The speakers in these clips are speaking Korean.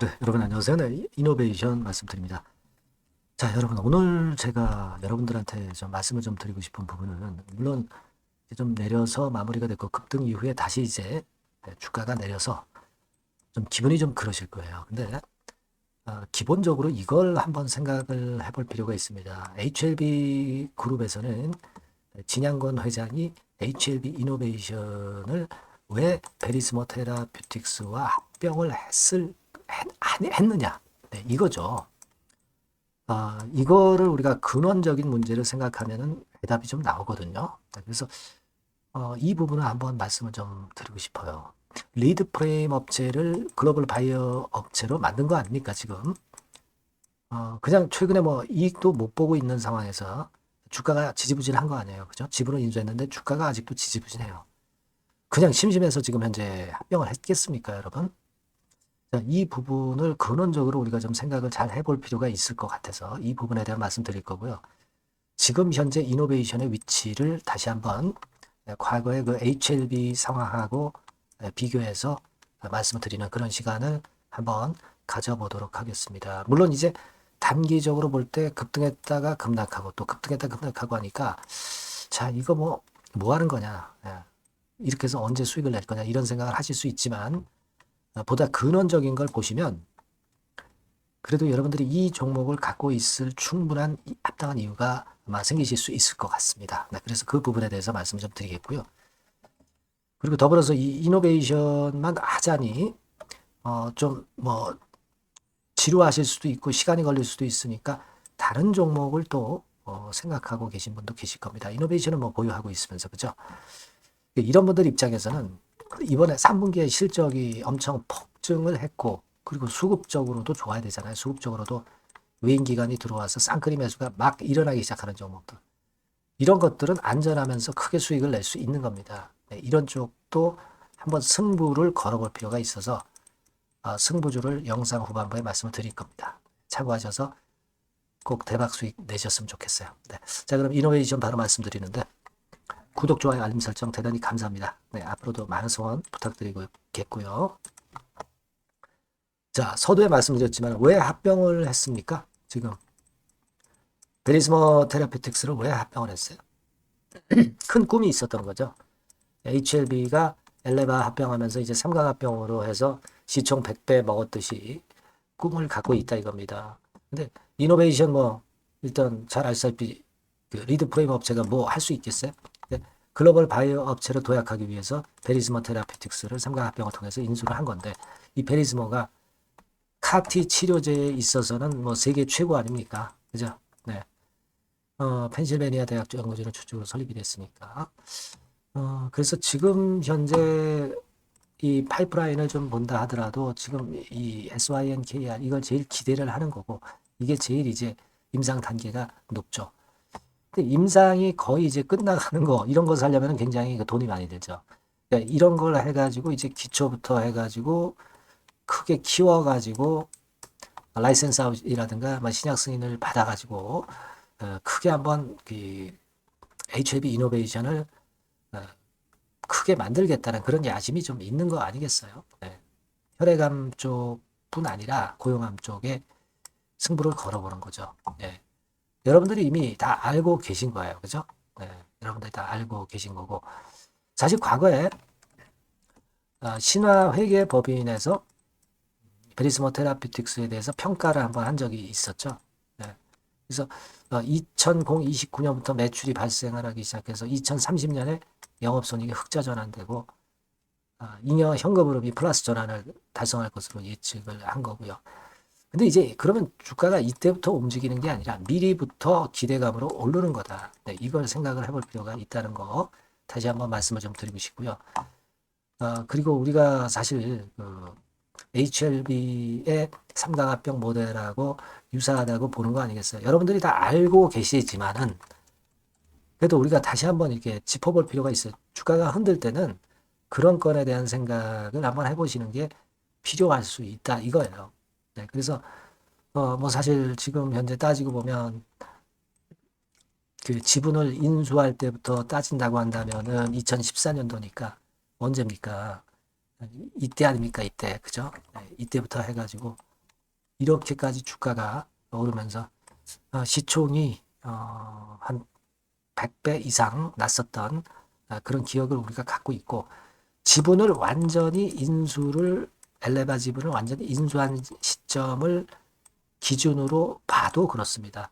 네, 여러분 안녕하세요. 네, 이노베이션 말씀드립니다. 자, 여러분 오늘 제가 여러분들한테 좀 말씀을 좀 드리고 싶은 부분은 물론 이제 좀 내려서 마무리가 됐고 급등 이후에 다시 이제 주가가 내려서 좀 기분이 좀 그러실 거예요. 근데 기본적으로 이걸 한번 생각을 해볼 필요가 있습니다. HLB 그룹에서는 진양건 회장이 HLB 이노베이션을 왜 베리스모 테라퓨틱스와 합병을 했느냐? 네, 이거죠. 이거를 우리가 근원적인 문제를 생각하면은 대답이 좀 나오거든요. 네, 그래서 이 부분을 한번 말씀을 좀 드리고 싶어요. 리드 프레임 업체를 글로벌 바이어 업체로 만든 거 아닙니까, 지금? 그냥 최근에 뭐 이익도 못 보고 있는 상황에서 주가가 지지부진한 거 아니에요. 그죠? 지분을 인수했는데 주가가 아직도 지지부진해요. 그냥 심심해서 지금 현재 합병을 했겠습니까, 여러분? 자, 이 부분을 근원적으로 우리가 좀 생각을 잘 해볼 필요가 있을 것 같아서 이 부분에 대한 말씀 드릴 거고요. 지금 현재 이노베이션의 위치를 다시 한번 과거의 그 HLB 상황하고 비교해서 말씀을 드리는 그런 시간을 한번 가져보도록 하겠습니다. 물론 이제 단기적으로 볼 때 급등했다가 급락하고 또 급등했다가 급락하고 하니까 자, 이거 뭐 하는 거냐. 이렇게 해서 언제 수익을 낼 거냐 이런 생각을 하실 수 있지만 보다 근원적인 걸 보시면 그래도 여러분들이 이 종목을 갖고 있을 충분한 합당한 이유가 아마 생기실 수 있을 것 같습니다. 네, 그래서 그 부분에 대해서 말씀 좀 드리겠고요. 그리고 더불어서 이 이노베이션만 하자니 좀 지루하실 수도 있고 시간이 걸릴 수도 있으니까 다른 종목을 또 생각하고 계신 분도 계실 겁니다. 이노베이션은 뭐 보유하고 있으면서 그죠? 이런 분들 입장에서는 이번에 3분기에 실적이 엄청 폭증을 했고 그리고 수급적으로도 좋아야 되잖아요. 수급적으로도 외인 기관이 들어와서 쌍끌이 매수가 막 일어나기 시작하는 종목들. 이런 것들은 안전하면서 크게 수익을 낼 수 있는 겁니다. 네, 이런 쪽도 한번 승부를 걸어볼 필요가 있어서 승부주를 영상 후반부에 말씀을 드릴 겁니다. 참고하셔서 꼭 대박 수익 내셨으면 좋겠어요. 네. 자, 그럼 이노베이션 바로 말씀드리는데 구독, 좋아요, 알림 설정 대단히 감사합니다. 네, 앞으로도 많은 소원 부탁드리겠고요. 자, 서두에 말씀드렸지만 왜 합병을 했습니까? 지금 베리스모 테라피틱스를 왜 합병을 했어요? 큰 꿈이 있었던 거죠. HLB가 엘레바 합병하면서 이제 삼강 합병으로 해서 시총 100배 먹었듯이 꿈을 갖고 있다 이겁니다. 근데 이노베이션 일단 잘 알다시피 그 리드 프레임 업체가 뭐 할 수 있겠어요? 글로벌 바이오 업체로 도약하기 위해서 베리스모 테라피틱스를 삼강 합병을 통해서 인수를 한 건데 이 베리스모가 카티 치료제에 있어서는 뭐 세계 최고 아닙니까? 그죠? 네. 펜실베니아 대학 연구진을 주축으로 설립이 됐으니까. 그래서 지금 현재 이 파이프라인을 좀 본다 하더라도 지금 이 SYNKR 이걸 제일 기대를 하는 거고 이게 제일 이제 임상 단계가 높죠. 근데 임상이 거의 이제 끝나가는 거 이런 것을 하려면 굉장히 돈이 많이 들죠. 그러니까 이런 걸 해가지고 이제 기초부터 해가지고 크게 키워가지고 라이센스 아웃이라든가 신약 승인을 받아가지고 크게 한번 그 HLB 이노베이션을 크게 만들겠다는 그런 야심이 좀 있는 거 아니겠어요? 네. 혈액암 쪽뿐 아니라 고용암 쪽에 승부를 걸어보는 거죠. 네. 여러분들이 이미 다 알고 계신 거예요. 그죠? 네. 여러분들이 다 알고 계신 거고 사실 과거에 신화회계법인에서 베리스모 테라피틱스에 대해서 평가를 한번 한 적이 있었죠. 네. 그래서 2029년부터 매출이 발생을 하기 시작해서 2030년에 영업손익이 흑자 전환되고 잉여 현금 흐름이 플러스 전환을 달성할 것으로 예측을 한 거고요. 근데 이제 그러면 주가가 이때부터 움직이는 게 아니라 미리부터 기대감으로 오르는 거다. 네, 이걸 생각을 해볼 필요가 있다는 거 다시 한번 말씀을 좀 드리고 싶고요. 그리고 우리가 사실 그 HLB의 삼강합병 모델하고 유사하다고 보는 거 아니겠어요? 여러분들이 다 알고 계시지만은 그래도 우리가 다시 한번 이렇게 짚어볼 필요가 있어요. 주가가 흔들 때는 그런 건에 대한 생각을 한번 해보시는 게 필요할 수 있다 이거예요. 네, 그래서 사실 지금 현재 따지고 보면 그 지분을 인수할 때부터 따진다고 한다면은 2014년도니까 언제입니까? 이때 아닙니까? 이때 그죠? 네, 이때부터 해가지고 이렇게까지 주가가 오르면서 시총이 한 100배 이상 났었던 그런 기억을 우리가 갖고 있고, 지분을 완전히 인수를 엘레바 지분을 완전히 인수한 시점을 기준으로 봐도 그렇습니다.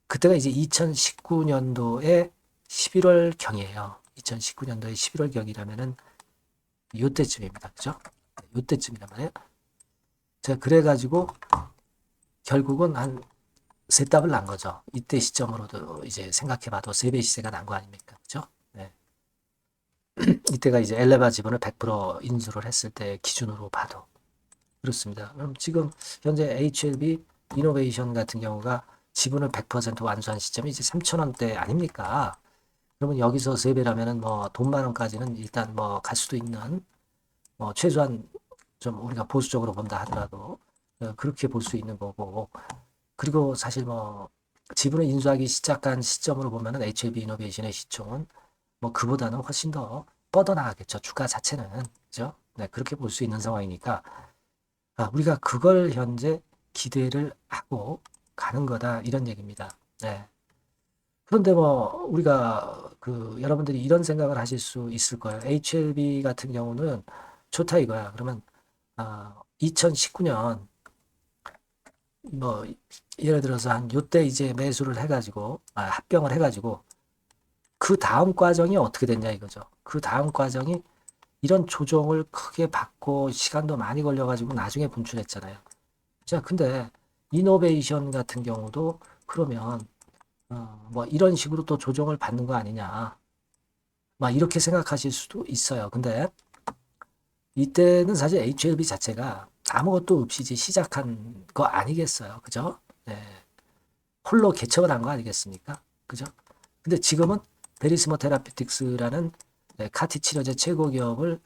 그때가 이제 2019년도에 11월 경이에요. 2019년도에 11월 경이라면은 요때쯤입니다. 그죠? 요때쯤이란 말이에요. 제가 그래가지고 결국은 한 세 답을 난 거죠. 이때 시점으로도 이제 생각해봐도 3배 시세가 난 거 아닙니까? 그죠? 네. 이때가 이제 엘레바 지분을 100% 인수를 했을 때 기준으로 봐도 그렇습니다. 그럼 지금 현재 HLB 이노베이션 같은 경우가 지분을 100% 완수한 시점이 이제 3,000원대 아닙니까? 그러면 여기서 3배라면은 뭐 돈 만 원까지는 일단 뭐 갈 수도 있는, 뭐 최소한 좀 우리가 보수적으로 본다 하더라도 그렇게 볼 수 있는 거고, 그리고 사실 뭐 지분을 인수하기 시작한 시점으로 보면은 HLB 이노베이션의 시총은 뭐 그보다는 훨씬 더 뻗어나가겠죠. 주가 자체는. 그죠? 네, 그렇게 볼 수 있는 상황이니까 우리가 그걸 현재 기대를 하고 가는 거다, 이런 얘기입니다. 네. 그런데 뭐 우리가 여러분들이 이런 생각을 하실 수 있을 거예요. HLB 같은 경우는 좋다 이거야. 그러면 2019년 뭐 예를 들어서 한 요때 이제 매수를 해가지고 합병을 해가지고 그 다음 과정이 어떻게 됐냐 이거죠. 그 다음 과정이 이런 조정을 크게 받고 시간도 많이 걸려가지고 나중에 분출했잖아요. 자, 근데 이노베이션 같은 경우도 그러면 뭐 이런 식으로 또 조정을 받는 거 아니냐, 막 이렇게 생각하실 수도 있어요. 근데 이때는 사실 HLB 자체가 아무것도 없이 이제 시작한 거 아니겠어요. 그죠? 네. 홀로 개척을 한 거 아니겠습니까? 그죠? 근데 지금은 베리스모 테라피틱스라는 카티 치료제 최고 기업을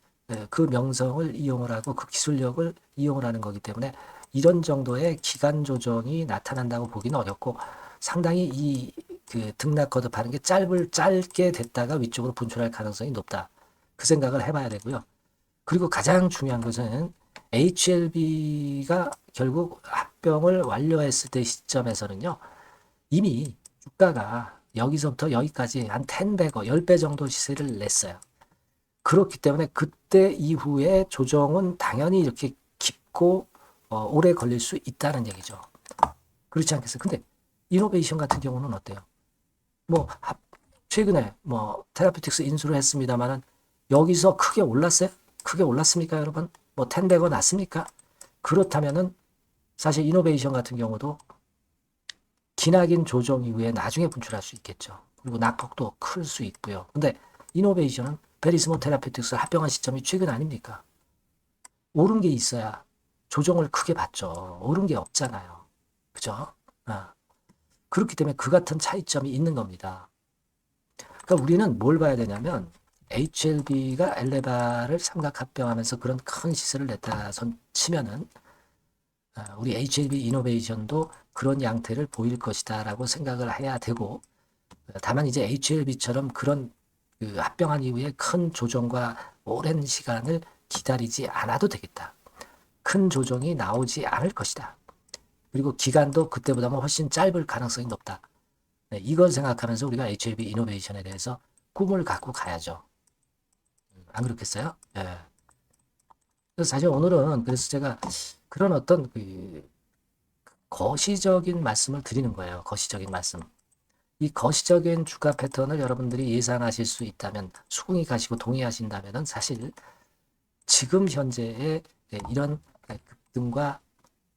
그 명성을 이용을 하고 그 기술력을 이용을 하는 거기 때문에 이런 정도의 기간 조정이 나타난다고 보기는 어렵고, 상당히 그 등락 거듭하는 게 짧게 됐다가 위쪽으로 분출할 가능성이 높다. 그 생각을 해봐야 되고요. 그리고 가장 중요한 것은 HLB가 결국 합병을 완료했을 때 시점에서는요, 이미 주가가 여기서부터 여기까지 한 10배고 10배 정도 시세를 냈어요. 그렇기 때문에 그때 이후에 조정은 당연히 이렇게 깊고 오래 걸릴 수 있다는 얘기죠. 그렇지 않겠어요? 근데 이노베이션 같은 경우는 어때요? 뭐 최근에 뭐 테라피틱스 인수를 했습니다만은 여기서 크게 올랐어요? 크게 올랐습니까, 여러분? 뭐 10배가 났습니까? 그렇다면은 사실 이노베이션 같은 경우도 기나긴 조정 이후에 나중에 분출할 수 있겠죠. 그리고 낙폭도 클 수 있고요. 근데 이노베이션은 베리스모 테라피틱스 합병한 시점이 최근 아닙니까? 오른 게 있어야 조정을 크게 받죠. 오른 게 없잖아요. 그죠? 그렇기 때문에 그 같은 차이점이 있는 겁니다. 그러니까 우리는 뭘 봐야 되냐면 HLB가 엘레바를 삼각 합병하면서 그런 큰 시세를 냈다 치면은 우리 HLB 이노베이션도 그런 양태를 보일 것이다 라고 생각을 해야 되고, 다만 이제 HLB처럼 그런 그 합병한 이후에 큰 조정과 오랜 시간을 기다리지 않아도 되겠다. 큰 조정이 나오지 않을 것이다. 그리고 기간도 그때보다 훨씬 짧을 가능성이 높다. 네, 이걸 생각하면서 우리가 HLB 이노베이션에 대해서 꿈을 갖고 가야죠. 안 그렇겠어요? 네. 그래서 사실 오늘은 그래서 제가 그런 어떤 거시적인 말씀을 드리는 거예요. 거시적인 말씀. 이 거시적인 주가 패턴을 여러분들이 예상하실 수 있다면, 수긍이 가시고 동의하신다면은 사실 지금 현재의 이런 급등과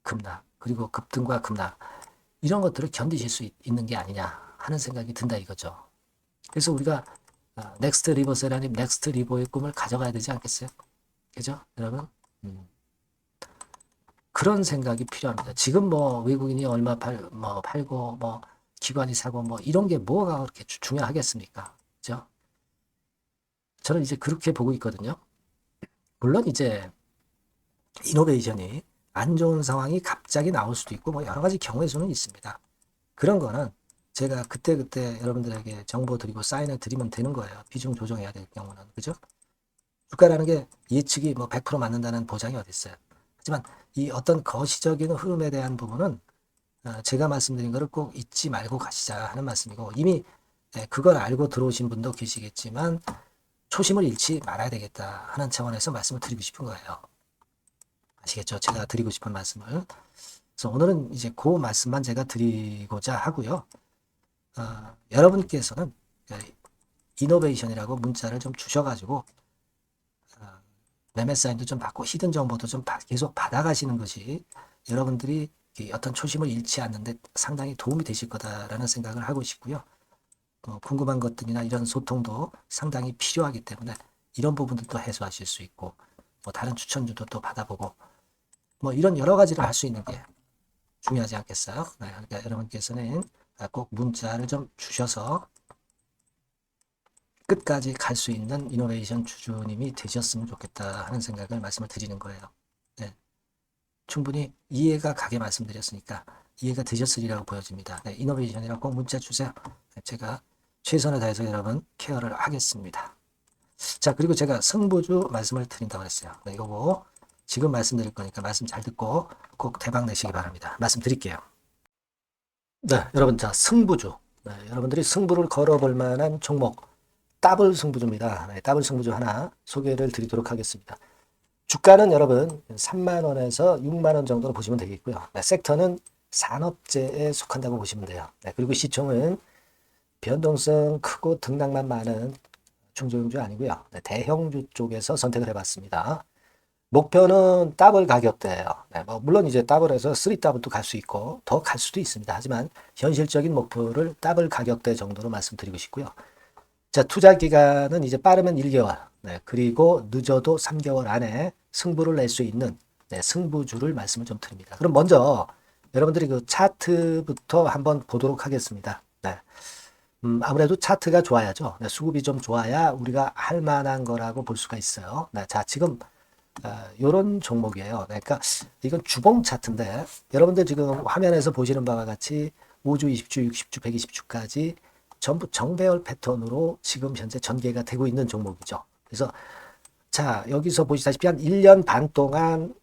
급락, 그리고 급등과 급락, 이런 것들을 견디실 수 있는 게 아니냐 하는 생각이 든다 이거죠. 그래서 우리가 넥스트 리버셀 아닌 넥스트 리버의 꿈을 가져가야 되지 않겠어요? 그죠? 여러분? 그런 생각이 필요합니다. 지금 뭐 외국인이 얼마 팔고 뭐 기관이 사고 뭐 이런 게 뭐가 그렇게 중요하겠습니까? 그죠? 저는 이제 그렇게 보고 있거든요. 물론 이제 이노베이션이 안 좋은 상황이 갑자기 나올 수도 있고 뭐 여러 가지 경우의 수는 있습니다. 그런 거는 제가 그때그때 여러분들에게 정보 드리고 사인을 드리면 되는 거예요. 비중 조정해야 될 경우는. 그죠? 주가라는 게 예측이 뭐 100% 맞는다는 보장이 어디 있어요? 하지만 이 어떤 거시적인 흐름에 대한 부분은 제가 말씀드린 거를 꼭 잊지 말고 가시자 하는 말씀이고, 이미 그걸 알고 들어오신 분도 계시겠지만 초심을 잃지 말아야 되겠다 하는 차원에서 말씀을 드리고 싶은 거예요. 아시겠죠? 제가 드리고 싶은 말씀을. 그래서 오늘은 이제 그 말씀만 제가 드리고자 하고요. 여러분께서는 이노베이션이라고 문자를 좀 주셔가지고 매매 사인도 좀 받고 히든 정보도 좀 계속 받아가시는 것이 여러분들이 어떤 초심을 잃지 않는데 상당히 도움이 되실 거다라는 생각을 하고 싶고요. 궁금한 것들이나 이런 소통도 상당히 필요하기 때문에 이런 부분들도 해소하실 수 있고, 뭐 다른 추천주도 또 받아보고, 뭐 이런 여러 가지를 할 수 있는 게 중요하지 않겠어요? 네, 그러니까 여러분께서는 꼭 문자를 좀 주셔서 끝까지 갈 수 있는 이노베이션 주주님이 되셨으면 좋겠다 하는 생각을 말씀을 드리는 거예요. 네, 충분히 이해가 가게 말씀드렸으니까 이해가 되셨으리라고 보여집니다. 네, 이노베이션이라고 꼭 문자 주세요. 네, 제가 최선을 다해서 여러분 케어를 하겠습니다. 자, 그리고 제가 승부주 말씀을 드린다고 했어요. 네, 이거 뭐 지금 말씀드릴 거니까 말씀 잘 듣고 꼭 대박 내시기 바랍니다. 말씀드릴게요. 네, 여러분, 자, 승부주. 네, 여러분들이 승부를 걸어볼 만한 종목, 더블 승부주입니다. 네, 더블 승부주 하나 소개를 드리도록 하겠습니다. 주가는 여러분 3만원에서 6만원 정도로 보시면 되겠고요. 네, 섹터는 산업재에 속한다고 보시면 돼요. 네, 그리고 시총은 변동성 크고 등락만 많은 중소형주 아니고요. 네, 대형주 쪽에서 선택을 해봤습니다. 목표는 더블 가격대예요. 네, 뭐 물론 이제 더블에서 3더블도 갈 수 있고 더 갈 수도 있습니다. 하지만 현실적인 목표를 더블 가격대 정도로 말씀드리고 싶고요. 자, 투자 기간은 이제 빠르면 1개월, 네, 그리고 늦어도 3개월 안에 승부를 낼 수 있는 승부주를 말씀을 좀 드립니다. 그럼 먼저 여러분들이 그 차트부터 한번 보도록 하겠습니다. 네. 아무래도 차트가 좋아야죠. 네, 수급이 좀 좋아야 우리가 할 만한 거라고 볼 수가 있어요. 네, 자, 지금 요런 종목이에요. 그러니까 이건 주봉 차트인데 여러분들 지금 화면에서 보시는 바와 같이 5주, 20주, 60주, 120주까지 전부 정배열 패턴으로 지금 현재 전개가 되고 있는 종목이죠. 그래서 자, 여기서 보시다시피 한 1년 반 동안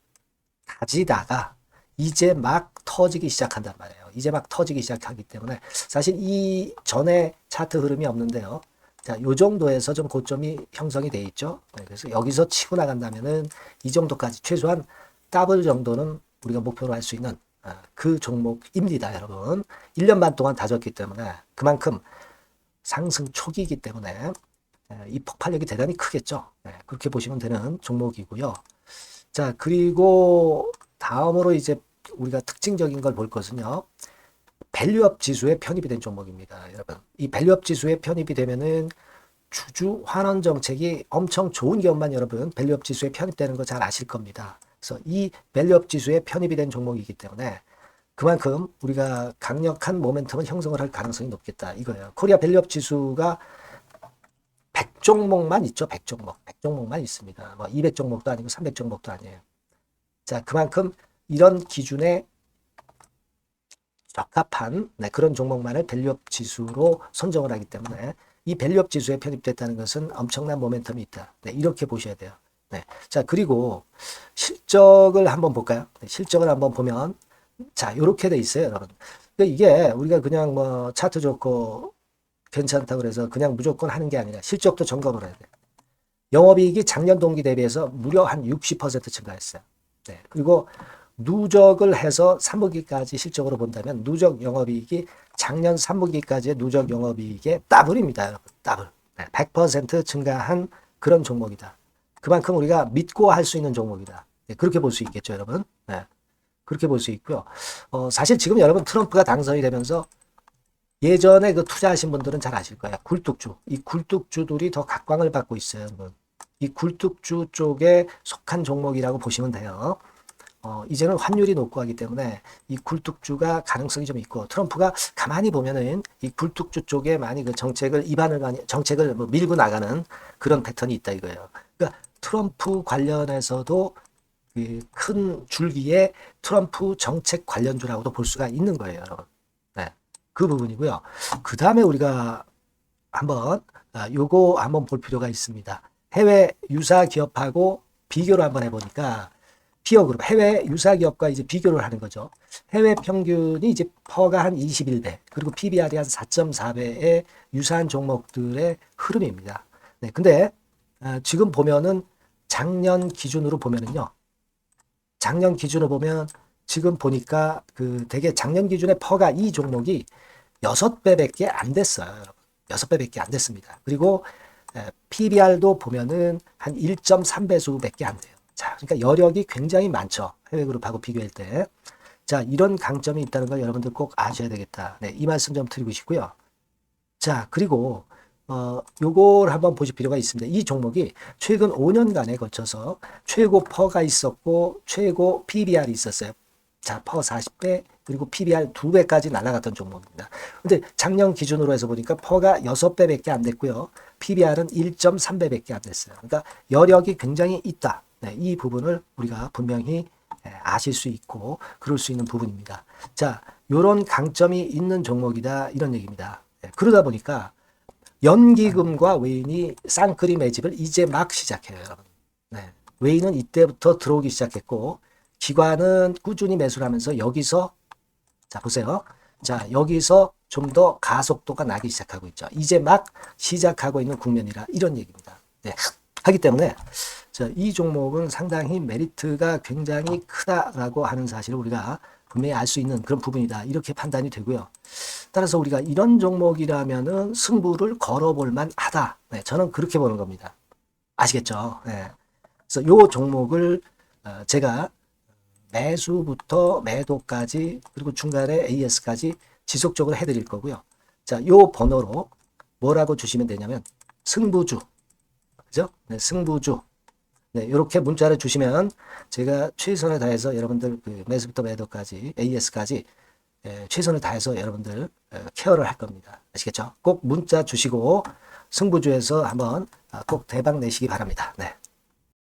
다지다가 이제 막 터지기 시작한단 말이에요. 이제 막 터지기 시작하기 때문에 사실 이 전에 차트 흐름이 없는데요. 자, 요 정도에서 좀 고점이 형성이 돼 있죠. 네, 그래서 여기서 치고 나간다면은 이 정도까지 최소한 더블 정도는 우리가 목표로 할 수 있는 그 종목입니다, 여러분. 1년 반 동안 다졌기 때문에 그만큼 상승 초기이기 때문에 이 폭발력이 대단히 크겠죠. 네, 그렇게 보시면 되는 종목이고요. 자, 그리고 다음으로 이제 우리가 특징적인 걸 볼 것은요. 밸류업 지수에 편입이 된 종목입니다, 여러분. 이 밸류업 지수에 편입이 되면은 주주 환원 정책이 엄청 좋은 기업만 여러분 밸류업 지수에 편입되는 거 잘 아실 겁니다. 그래서 이 밸류업 지수에 편입이 된 종목이기 때문에 그만큼 우리가 강력한 모멘텀을 형성을 할 가능성이 높겠다 이거예요. 코리아 밸류업 지수가 100종목만 있죠. 100종목. 100종목만 있습니다. 뭐 200종목도 아니고 300종목도 아니에요. 자, 그만큼 이런 기준에 적합한 그런 종목만을 밸류업 지수로 선정을 하기 때문에 이 밸류업 지수에 편입됐다는 것은 엄청난 모멘텀이 있다. 네, 이렇게 보셔야 돼요. 네. 자, 그리고 실적을 한번 볼까요? 네, 실적을 한번 보면 자, 요렇게 돼 있어요, 여러분. 그러니까 이게 우리가 그냥 뭐 차트 좋고 괜찮다고 그래서 그냥 무조건 하는 게 아니라 실적도 점검을 해야 돼요. 영업이익이 작년 동기 대비해서 무려 한 60% 증가했어요. 네. 그리고 누적을 해서 3분기까지 실적으로 본다면 누적 영업이익이 작년 3분기까지의 누적 영업이익의 더블입니다, 여러분. 더블. 네. 100% 증가한 그런 종목이다. 그만큼 우리가 믿고 할 수 있는 종목이다. 네. 그렇게 볼 수 있겠죠, 여러분. 네. 그렇게 볼 수 있고요. 사실 지금 여러분 트럼프가 당선이 되면서 예전에 그 투자하신 분들은 잘 아실 거예요. 굴뚝주. 이 굴뚝주들이 더 각광을 받고 있어요, 여러분. 이 굴뚝주 쪽에 속한 종목이라고 보시면 돼요. 이제는 환율이 높고 하기 때문에 이 굴뚝주가 가능성이 좀 있고 트럼프가 가만히 보면은 이 굴뚝주 쪽에 많이 그 정책을 뭐 밀고 나가는 그런 패턴이 있다 이거예요. 그러니까 트럼프 관련해서도 큰 줄기에 트럼프 정책 관련주라고도 볼 수가 있는 거예요, 여러분. 네, 그 부분이고요. 그 다음에 우리가 한번 요거 한번 볼 필요가 있습니다. 해외 유사 기업하고 비교를 한번 해보니까 피어 그룹, 해외 유사 기업과 이제 비교를 하는 거죠. 해외 평균이 이제 퍼가 한 21배, 그리고 PBR이 한 4.4배의 유사한 종목들의 흐름입니다. 네, 근데 지금 보면은 작년 기준으로 보면은요. 작년 기준으로 보면 지금 보니까 그 되게 작년 기준에 퍼가 이 종목이 6배밖에 안 됐어요, 여러분. 6배밖에 안 됐습니다. 그리고 PBR도 보면은 한 1.3배수밖에 안 돼요. 자, 그러니까 여력이 굉장히 많죠. 해외그룹하고 비교할 때. 자, 이런 강점이 있다는 걸 여러분들 꼭 아셔야 되겠다. 네, 이 말씀 좀 드리고 싶고요. 자, 그리고 요걸 한번 보실 필요가 있습니다. 이 종목이 최근 5년간에 거쳐서 최고 퍼가 있었고 최고 PBR이 있었어요. 자, 퍼 40배 그리고 PBR 2배까지 날아갔던 종목입니다. 근데 작년 기준으로 해서 보니까 퍼가 6배밖에 안 됐고요. PBR은 1.3배밖에 안 됐어요. 그러니까 여력이 굉장히 있다. 네, 이 부분을 우리가 분명히 아실 수 있고 그럴 수 있는 부분입니다. 자, 요런 강점이 있는 종목이다 이런 얘기입니다. 그러다 보니까 연기금과 외인이 쌍끌이 매집을 이제 막 시작해요, 여러분. 네. 외인은 이때부터 들어오기 시작했고 기관은 꾸준히 매수를 하면서 여기서 자 보세요. 자 여기서 좀 더 가속도가 나기 시작하고 있죠. 이제 막 시작하고 있는 국면이라 이런 얘기입니다. 네. 하기 때문에 자, 이 종목은 상당히 메리트가 굉장히 크다라고 하는 사실을 우리가 분명히 알 수 있는 그런 부분이다. 이렇게 판단이 되고요. 따라서 우리가 이런 종목이라면은 승부를 걸어볼 만하다. 네, 저는 그렇게 보는 겁니다. 아시겠죠? 네. 그래서 요 종목을 제가 매수부터 매도까지 그리고 중간에 AS까지 지속적으로 해드릴 거고요. 자, 요 번호로 뭐라고 주시면 되냐면 승부주, 그죠? 네, 승부주. 네, 이렇게 문자를 주시면 제가 최선을 다해서 여러분들 그 매수부터 매도까지 AS까지 최선을 다해서 여러분들 케어를 할 겁니다. 아시겠죠? 꼭 문자 주시고 승부주에서 한번 꼭 대박 내시기 바랍니다. 네.